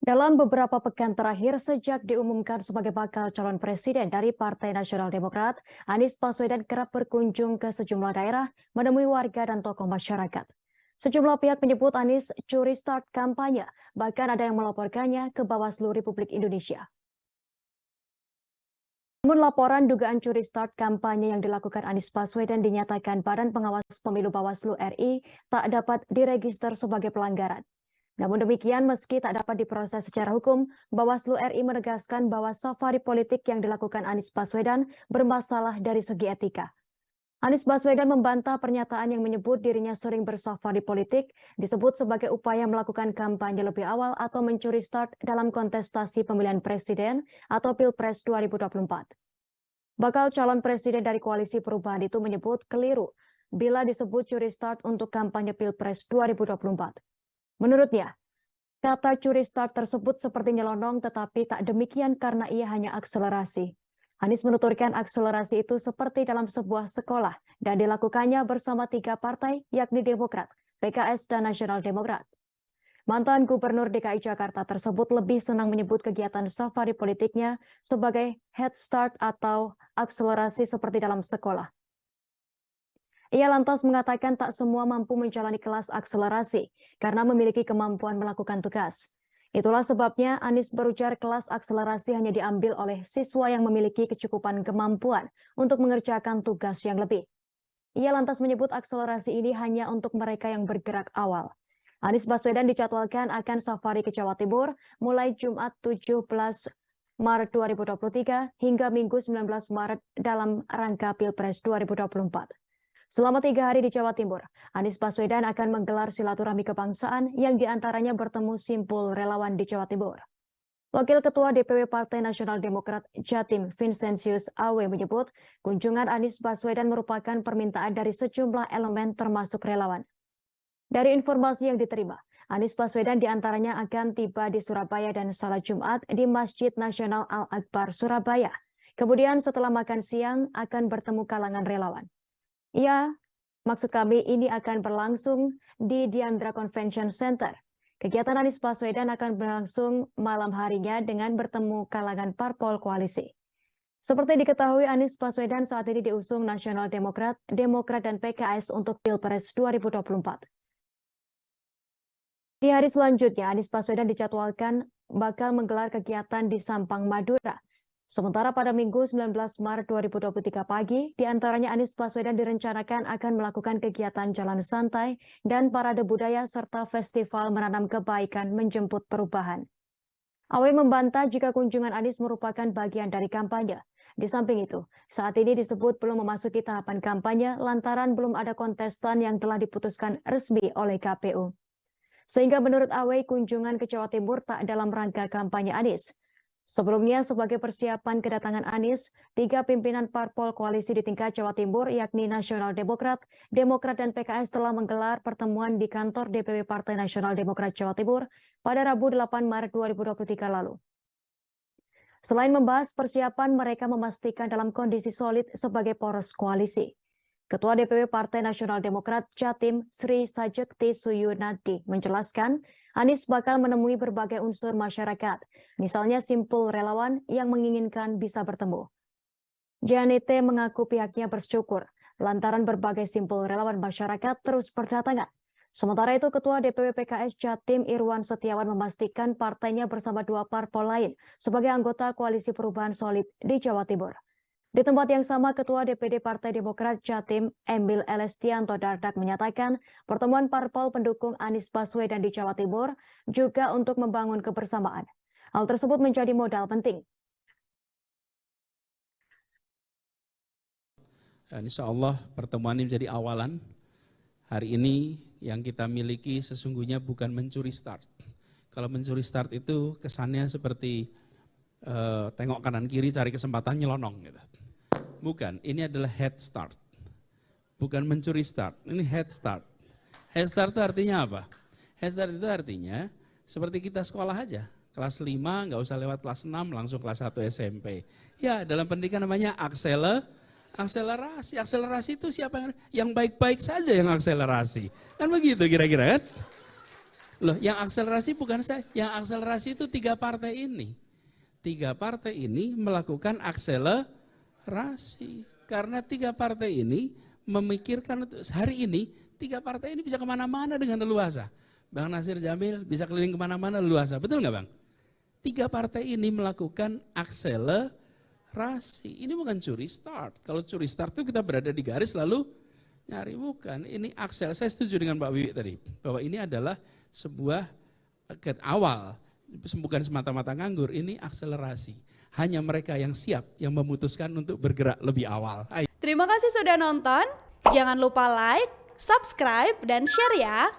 Dalam beberapa pekan terakhir sejak diumumkan sebagai bakal calon presiden dari Partai Nasional Demokrat, Anies Baswedan kerap berkunjung ke sejumlah daerah menemui warga dan tokoh masyarakat. Sejumlah pihak menyebut Anies curi start kampanye, bahkan ada yang melaporkannya ke Bawaslu Republik Indonesia. Namun laporan dugaan curi start kampanye yang dilakukan Anies Baswedan dinyatakan Badan Pengawas Pemilu Bawaslu RI tak dapat diregister sebagai pelanggaran. Namun demikian, meski tak dapat diproses secara hukum, Bawaslu RI menegaskan bahwa safari politik yang dilakukan Anies Baswedan bermasalah dari segi etika. Anies Baswedan membantah pernyataan yang menyebut dirinya sering bersafari politik disebut sebagai upaya melakukan kampanye lebih awal atau mencuri start dalam kontestasi pemilihan presiden atau Pilpres 2024. Bakal calon presiden dari Koalisi Perubahan itu menyebut keliru bila disebut curi start untuk kampanye Pilpres 2024. Menurutnya, kata curi start tersebut seperti nyelonong tetapi tak demikian karena ia hanya akselerasi. Anies menuturkan akselerasi itu seperti dalam sebuah sekolah dan dilakukannya bersama 3 partai yakni Demokrat, PKS, dan Nasional Demokrat. Mantan Gubernur DKI Jakarta tersebut lebih senang menyebut kegiatan safari politiknya sebagai head start atau akselerasi seperti dalam sekolah. Ia lantas mengatakan tak semua mampu menjalani kelas akselerasi karena memiliki kemampuan melakukan tugas. Itulah sebabnya Anies berujar kelas akselerasi hanya diambil oleh siswa yang memiliki kecukupan kemampuan untuk mengerjakan tugas yang lebih. Ia lantas menyebut akselerasi ini hanya untuk mereka yang bergerak awal. Anies Baswedan dijadwalkan akan safari ke Jawa Timur mulai Jumat 17 Maret 2023 hingga Minggu 19 Maret dalam rangka Pilpres 2024. Selama 3 hari di Jawa Timur, Anies Baswedan akan menggelar silaturahmi kebangsaan yang diantaranya bertemu simpul relawan di Jawa Timur. Wakil Ketua DPW Partai Nasional Demokrat Jatim Vincentius Awe menyebut kunjungan Anies Baswedan merupakan permintaan dari sejumlah elemen termasuk relawan. Dari informasi yang diterima, Anies Baswedan diantaranya akan tiba di Surabaya dan salat Jumat di Masjid Nasional Al-Akbar Surabaya. Kemudian setelah makan siang akan bertemu kalangan relawan. Maksud kami ini akan berlangsung di Diandra Convention Center. Kegiatan Anies Baswedan akan berlangsung malam harinya dengan bertemu kalangan parpol koalisi. Seperti diketahui, Anies Baswedan saat ini diusung Nasional Demokrat, Demokrat, dan PKS untuk Pilpres 2024. Di hari selanjutnya, Anies Baswedan dijadwalkan bakal menggelar kegiatan di Sampang, Madura. Sementara pada Minggu 19 Maret 2023 pagi, diantaranya Anies Baswedan direncanakan akan melakukan kegiatan jalan santai dan parade budaya serta festival menanam kebaikan menjemput perubahan. Awe membantah jika kunjungan Anies merupakan bagian dari kampanye. Di samping itu, saat ini disebut belum memasuki tahapan kampanye lantaran belum ada kontestan yang telah diputuskan resmi oleh KPU. Sehingga menurut Awe, kunjungan ke Jawa Timur tak dalam rangka kampanye Anies. Sebelumnya, sebagai persiapan kedatangan Anies, 3 pimpinan parpol koalisi di tingkat Jawa Timur, yakni Nasional Demokrat, Demokrat, dan PKS telah menggelar pertemuan di kantor DPW Partai Nasional Demokrat Jawa Timur pada Rabu 8 Maret 2023 lalu. Selain membahas persiapan, mereka memastikan dalam kondisi solid sebagai poros koalisi. Ketua DPW Partai Nasional Demokrat Jatim Sri Sajekti Suyunadi menjelaskan Anies bakal menemui berbagai unsur masyarakat, misalnya simpul relawan yang menginginkan bisa bertemu. Janete mengaku pihaknya bersyukur lantaran berbagai simpul relawan masyarakat terus berdatangan. Sementara itu, Ketua DPW PKS Jatim Irwan Setiawan memastikan partainya bersama 2 parpol lain sebagai anggota Koalisi Perubahan Solid di Jawa Timur. Di tempat yang sama, Ketua DPD Partai Demokrat Jatim Emil Elestianto Dardak menyatakan pertemuan parpol pendukung Anies Baswedan di Jawa Timur juga untuk membangun kebersamaan. Hal tersebut menjadi modal penting. Insya Allah pertemuan ini menjadi awalan. Hari ini yang kita miliki sesungguhnya bukan mencuri start. Kalau mencuri start itu kesannya seperti tengok kanan kiri cari kesempatan nyelonong gitu. Bukan, ini adalah head start. Bukan mencuri start, ini head start. Head start itu artinya apa? Head start itu artinya seperti kita sekolah aja. Kelas 5 nggak usah lewat kelas 6 langsung kelas 1 SMP. Ya, dalam pendidikan namanya akselerasi. Akselerasi itu siapa yang baik-baik saja yang akselerasi. Kan begitu kira-kira kan? Loh, yang akselerasi bukan saya, yang akselerasi itu 3 partai ini. 3 partai ini melakukan akselerasi. Karena 3 partai ini memikirkan untuk hari ini, 3 partai ini bisa kemana-mana dengan leluasa. Bang Nasir Jamil bisa keliling kemana-mana leluasa, betul nggak Bang? 3 partai ini melakukan akselerasi. Ini bukan curi start. Kalau curi start itu kita berada di garis lalu nyari, bukan. Ini aksel. Saya setuju dengan Pak Wiwi tadi bahwa ini adalah sebuah awal, bukan semata-mata nganggur. Ini akselerasi. Hanya mereka yang siap yang memutuskan untuk bergerak lebih awal. Terima kasih sudah nonton. Jangan lupa like, subscribe, dan share ya.